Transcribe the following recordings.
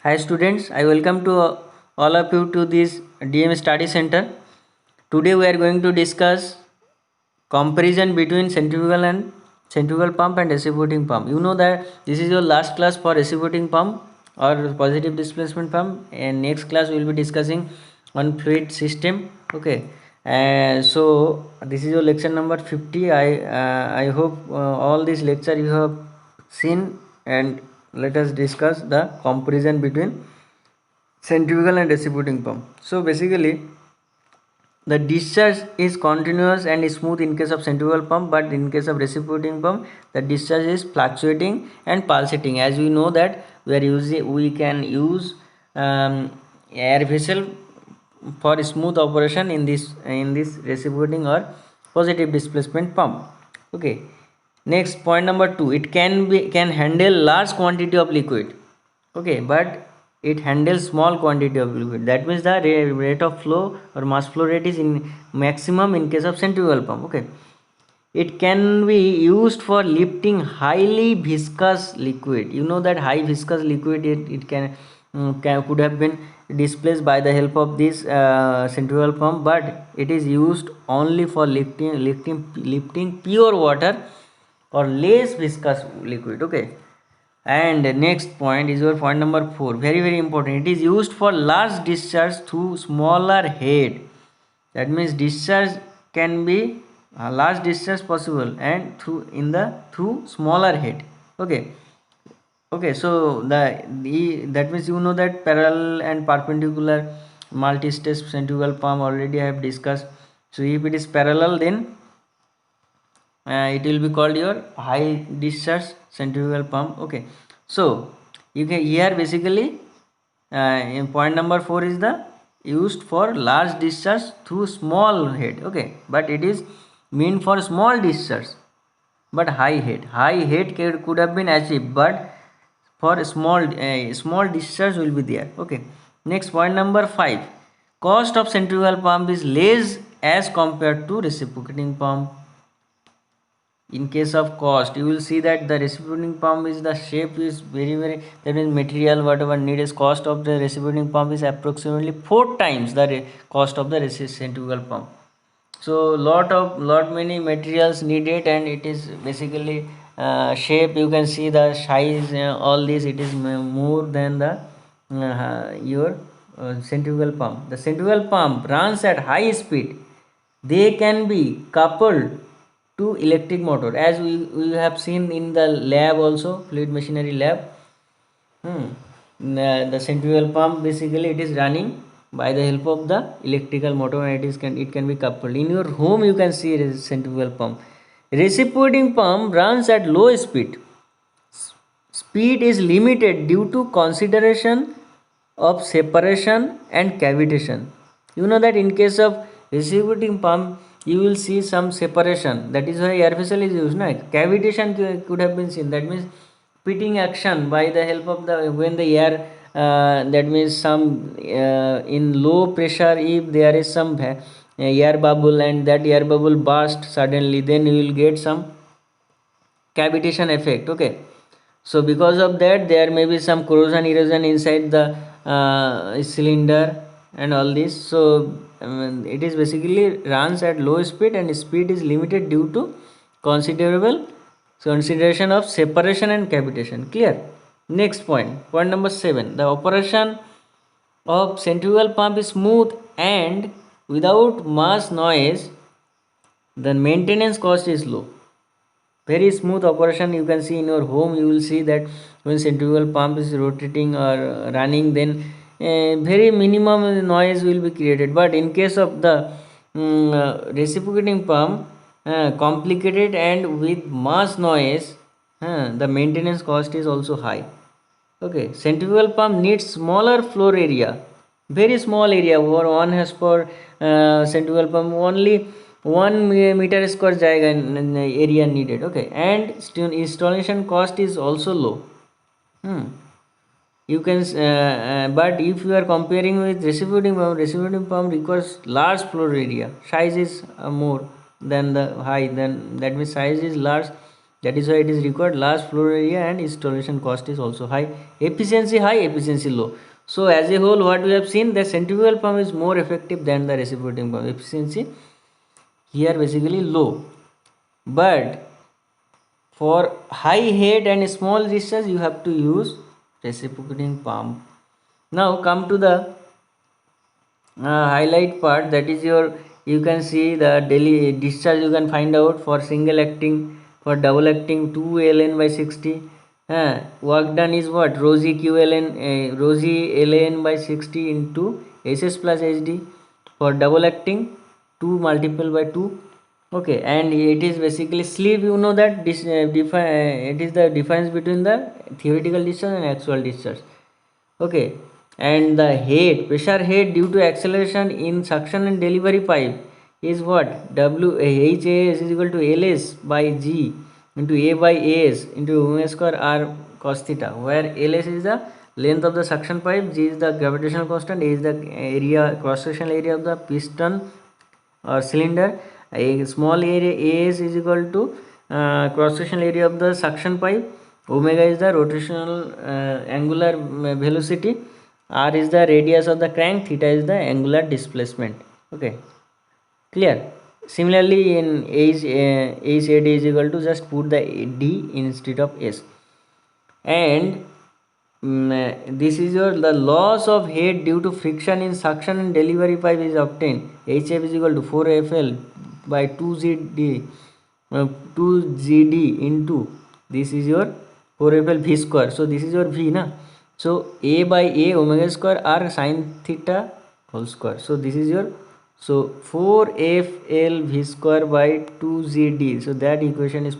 Hi students, I welcome to all of you to this DM Study Center. Today we are going to discuss comparison between centrifugal pump and reciprocating pump. You know that this is your last class for reciprocating pump or positive displacement pump, and next class we will be discussing on fluid system. Okay, so this is your lecture number 50. I hope all this lecture you have seen, and let us discuss the comparison between centrifugal and reciprocating pump. So basically the discharge is continuous and smooth in case of centrifugal pump, but in case of reciprocating pump the discharge is fluctuating and pulsating. As we know that we can use air vessel for smooth operation in this reciprocating or positive displacement pump. Okay, next point number 2, it can handle large quantity of liquid. Okay, but it handles small quantity of liquid. That means the rate of flow or mass flow rate is in maximum in case of centrifugal pump. Okay, it can be used for lifting highly viscous liquid. You know that high viscous liquid, it could have been displaced by the help of this centrifugal pump, but it is used only for lifting pure water or less viscous liquid. Okay, and next point is your point number 4, very important. It is used for large discharge through smaller head. That means discharge can be large discharge possible and through smaller head. Okay, so that means you know that parallel and perpendicular multi-stage centrifugal pump already I have discussed. So if it is parallel, then it will be called your high discharge centrifugal pump. Okay, so you can here basically in point number 4 is the used for large discharge through small head. Okay, but it is meant for small discharge but high head could have been achieved, but for small discharge will be there. Okay, next point number 5, cost of centrifugal pump is less as compared to reciprocating pump. In case of cost, you will see that the reciprocating pump is the shape is very, that means material whatever needed cost of the reciprocating pump is approximately 4 times the cost of the centrifugal pump. So lot many materials needed, and it is basically shape, you can see the size, all this, it is more than the your centrifugal pump. The centrifugal pump runs at high speed. They can be coupled to electric motor, as we have seen in the lab also, fluid machinery lab. The centrifugal pump basically it is running by the help of the electrical motor, and it can be coupled. In your home you can see a centrifugal pump. Reciprocating pump runs at low speed. Speed is limited due to consideration of separation and cavitation. You know that in case of reciprocating pump you will see some separation. That is why air vessel is used. No? Cavitation could have been seen. That means pitting action by the help of the when the air that means some in low pressure, if there is some air bubble and that air bubble burst suddenly, then you will get some cavitation effect. Okay, so because of that there may be some corrosion erosion inside the cylinder and all this. So it is basically runs at low speed, and speed is limited due to considerable consideration of separation and cavitation. Clear? Next point number 7, the operation of centrifugal pump is smooth and without much noise. The maintenance cost is low. Very smooth operation. You can see in your home, you will see that when centrifugal pump is rotating or running, then very minimum noise will be created. But in case of the reciprocating pump, complicated and with much noise, the maintenance cost is also high. Okay, centrifugal pump needs smaller floor area, very small area. Over 1 horsepower centrifugal pump, only 1 meter square jagah area needed. Okay, and still installation cost is also low. You can but if you are comparing with reciprocating pump requires large floor area. Size is more than the high, then that means size is large, That is why it is required large floor area and installation cost is also high. Efficiency high, efficiency low. So as a whole, what we have seen, the centrifugal pump is more effective than the reciprocating pump. Efficiency here basically low, but for high head and small discharge you have to use reciprocating pump. Now come to the highlight part, that is your, you can see the daily discharge you can find out for single acting, for double acting 2 ln by 60. Work done is what, rosy qln, rosy ln by 60 into ss plus hd. For double acting 2 multiple by 2. Okay, and it is basically sleep, you know that this it is the difference between the theoretical discharge and actual discharge. Okay, and the head, pressure head due to acceleration in suction and delivery pipe is what, HAS is equal to LS by G into A by AS into omega square R cos theta, where LS is the length of the suction pipe, G is the gravitational constant, A is the area, cross sectional area of the piston or cylinder. A small area AS is equal to cross sectional area of the suction pipe, omega is the rotational angular velocity, r is the radius of the crank, theta is the angular displacement. Okay, clear. Similarly in AD is equal to, just put the D instead of S. And this is your, the loss of head due to friction in suction and delivery pipe is obtained. HF is equal to 4FL by 2ZD 2GD into, this is your 4FL V square. So this is your V na. So A by A omega square R sin theta whole square. So this is your, so 4FL V square by 2ZD. So that equation is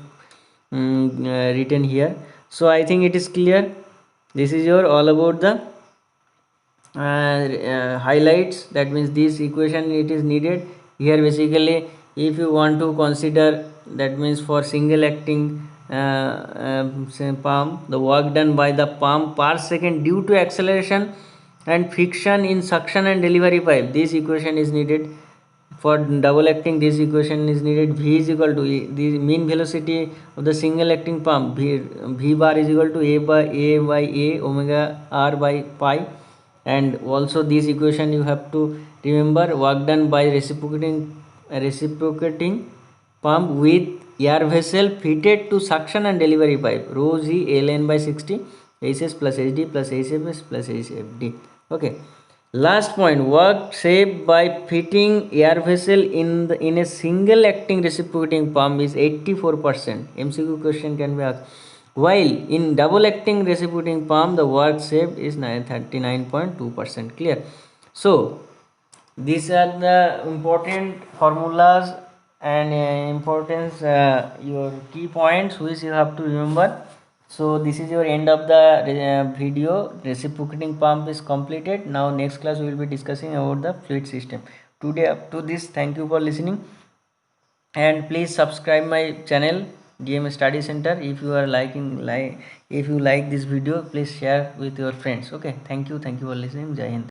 written here. So I think it is clear. This is your all about the highlights. That means this equation it is needed here. Basically if you want to consider, that means for single acting pump, the work done by the pump per second due to acceleration and friction in suction and delivery pipe, this equation is needed. For double acting, this equation is needed. V is equal to the mean velocity of the single acting pump, V bar is equal to A by A omega R by pi. And also this equation you have to remember, work done by reciprocating pump with air vessel fitted to suction and delivery pipe, rho G ln by 60 SS plus HD plus HFS plus HFD. Okay, last point, work saved by fitting air vessel in a single acting reciprocating pump is 84%. MCQ question can be asked. While in double acting reciprocating pump, the work saved is 39.2%. Clear? So these are the important formulas and importance, your key points which you have to remember. So this is your end of the video. Reciprocating pump is completed. Now next class we will be discussing about the fluid system. Today up to this, thank you for listening, and please subscribe my channel DM Study Center. If you are if you like this video, please share with your friends. Okay, thank you for listening. Jai Hind.